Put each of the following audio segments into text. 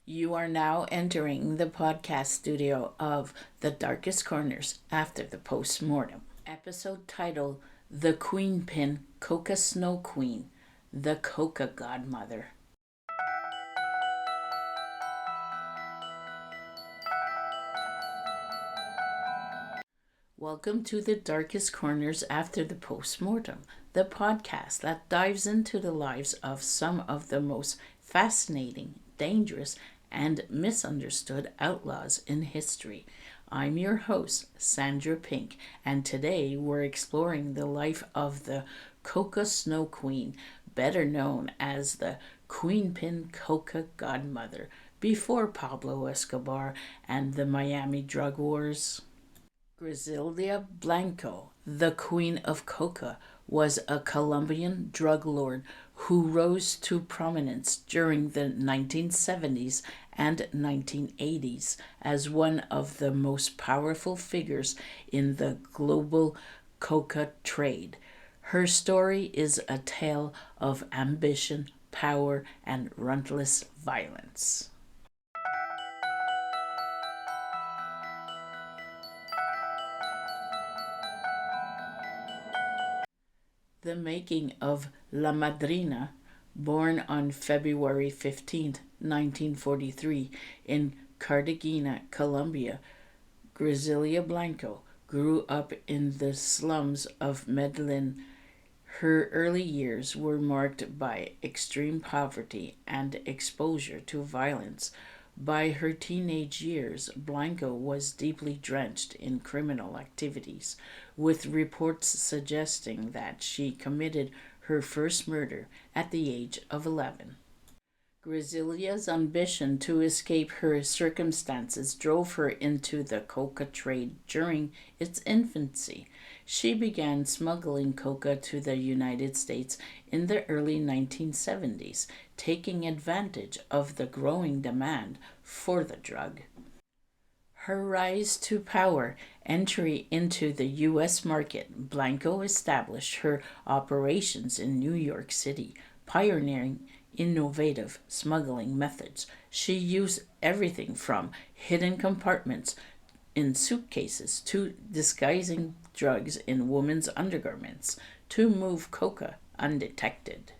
You are now entering the podcast studio of The Darkest Corners after the postmortem. Episode title: The Queenpin Coca Snow Queen, the Coca Godmother. Welcome to The Darkest Corners after the postmortem, the podcast that dives into the lives of some of the most fascinating, dangerous, and misunderstood outlaws in history. I'm your host, Sandra Pink, and today we're exploring the life of the Coca Snow Queen, better known as the Queenpin Coca Godmother, before Pablo Escobar and the Miami drug wars. Griselda Blanco, the Queen of Coca, was a Colombian drug lord who rose to prominence during the 1970s and 1980s as one of the most powerful figures in the global coca trade. Her story is a tale of ambition, power, and relentless violence. The making of La Madrina, born on February 15, 1943, in Cartagena, Colombia. Griselda Blanco grew up in the slums of Medellin. Her early years were marked by extreme poverty and exposure to violence. By her teenage years, Blanco was deeply drenched in criminal activities, with reports suggesting that she committed her first murder at the age of 11. Griselda's ambition to escape her circumstances drove her into the coca trade during its infancy. She began smuggling coca to the United States in the early 1970s, taking advantage of the growing demand for the drug. Her rise to power, entry into the U.S. market, Blanco established her operations in New York City, pioneering innovative smuggling methods. She used everything from hidden compartments in suitcases to disguising drugs in women's undergarments to move coca undetected.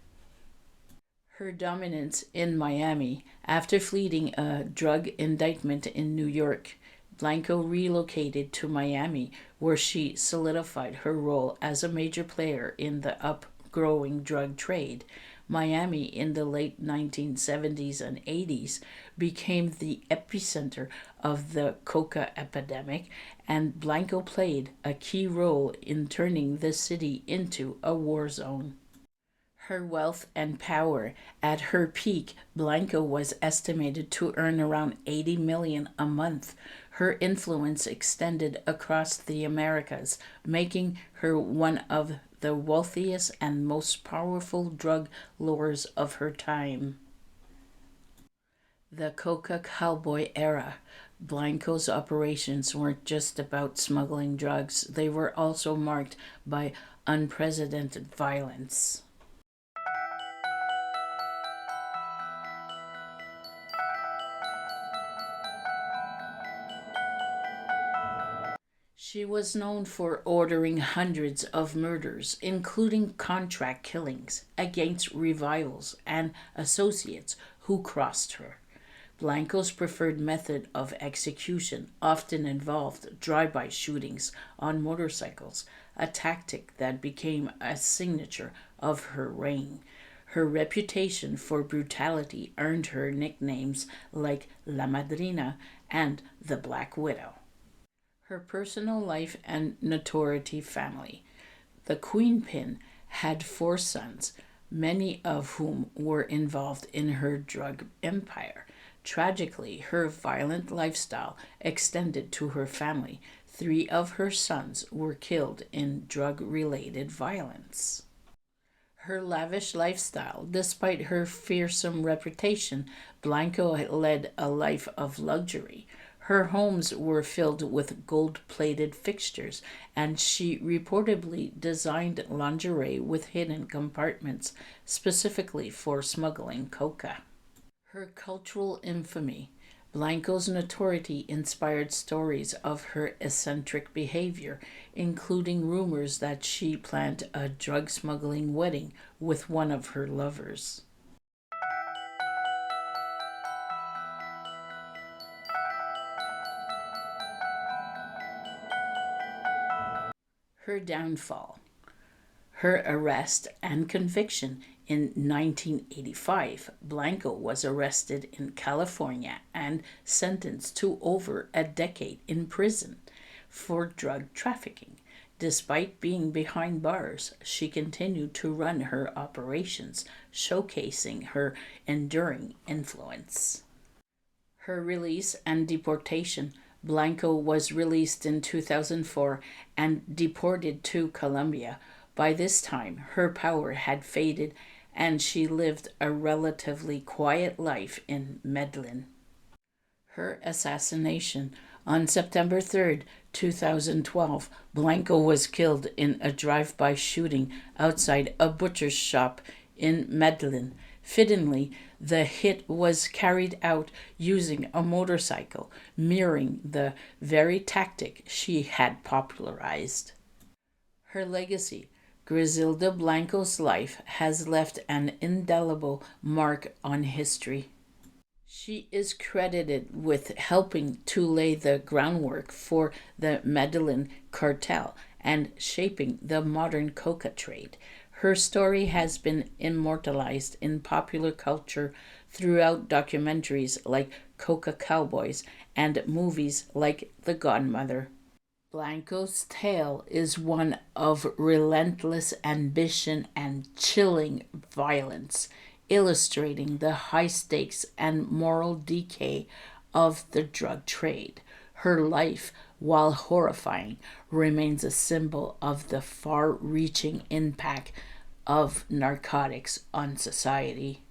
Her dominance in Miami, after fleeing a drug indictment in New York, Blanco relocated to Miami, where she solidified her role as a major player in the upgrowing drug trade. Miami in the late 1970s and 80s became the epicenter of the coca epidemic, and Blanco played a key role in turning the city into a war zone. Her wealth and power. At her peak, Blanco was estimated to earn around $80 million a month. Her influence extended across the Americas, making her one of the wealthiest and most powerful drug lords of her time. The Coca Cowboy era. Blanco's operations weren't just about smuggling drugs, they were also marked by unprecedented violence. She was known for ordering hundreds of murders, including contract killings, against rivals and associates who crossed her. Blanco's preferred method of execution often involved drive-by shootings on motorcycles, a tactic that became a signature of her reign. Her reputation for brutality earned her nicknames like La Madrina and the Black Widow. Her personal life and notoriety family. The Queenpin had 4 sons, many of whom were involved in her drug empire. Tragically, her violent lifestyle extended to her family. 3 of her sons were killed in drug-related violence. Her lavish lifestyle. Despite her fearsome reputation, Blanco led a life of luxury. Her homes were filled with gold-plated fixtures, and she reportedly designed lingerie with hidden compartments specifically for smuggling coca. Her cultural infamy. Blanco's notoriety inspired stories of her eccentric behavior, including rumors that she planned a drug smuggling wedding with one of her lovers. Her downfall. Her arrest and conviction. In 1985, Blanco was arrested in California and sentenced to over a decade in prison for drug trafficking. Despite being behind bars, she continued to run her operations, showcasing her enduring influence. Her release and deportation. Blanco was released in 2004 and deported to Colombia. By this time, her power had faded and she lived a relatively quiet life in Medellin. Her assassination. On September 3rd, 2012, Blanco was killed in a drive-by shooting outside a butcher's shop in Medellin. Fittingly, the hit was carried out using a motorcycle, mirroring the very tactic she had popularized. Her legacy. Griselda Blanco's life has left an indelible mark on history. She is credited with helping to lay the groundwork for the Medellin cartel and shaping the modern coca trade. Her story has been immortalized in popular culture throughout documentaries like Coca Cowboys and movies like The Godmother. Blanco's tale is one of relentless ambition and chilling violence, illustrating the high stakes and moral decay of the drug trade. Her life, while horrifying, remains a symbol of the far reaching impact of narcotics on society.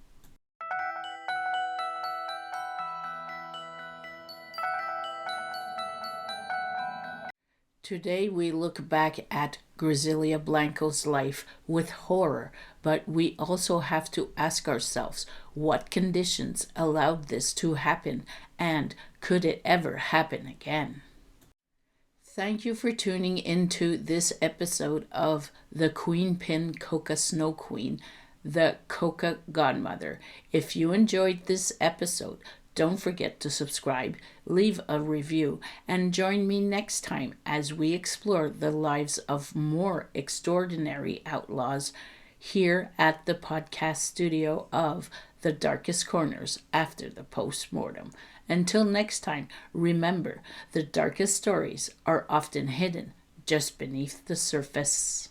Today we look back at Griselda Blanco's life with horror, but we also have to ask ourselves what conditions allowed this to happen and could it ever happen again? Thank you for tuning into this episode of the Queenpin Coca Snow Queen, the Coca Godmother. If you enjoyed this episode, don't forget to subscribe, leave a review, and join me next time as we explore the lives of more extraordinary outlaws here at the podcast studio of The Darkest Corners after the postmortem. Until next time, remember, the darkest stories are often hidden just beneath the surface.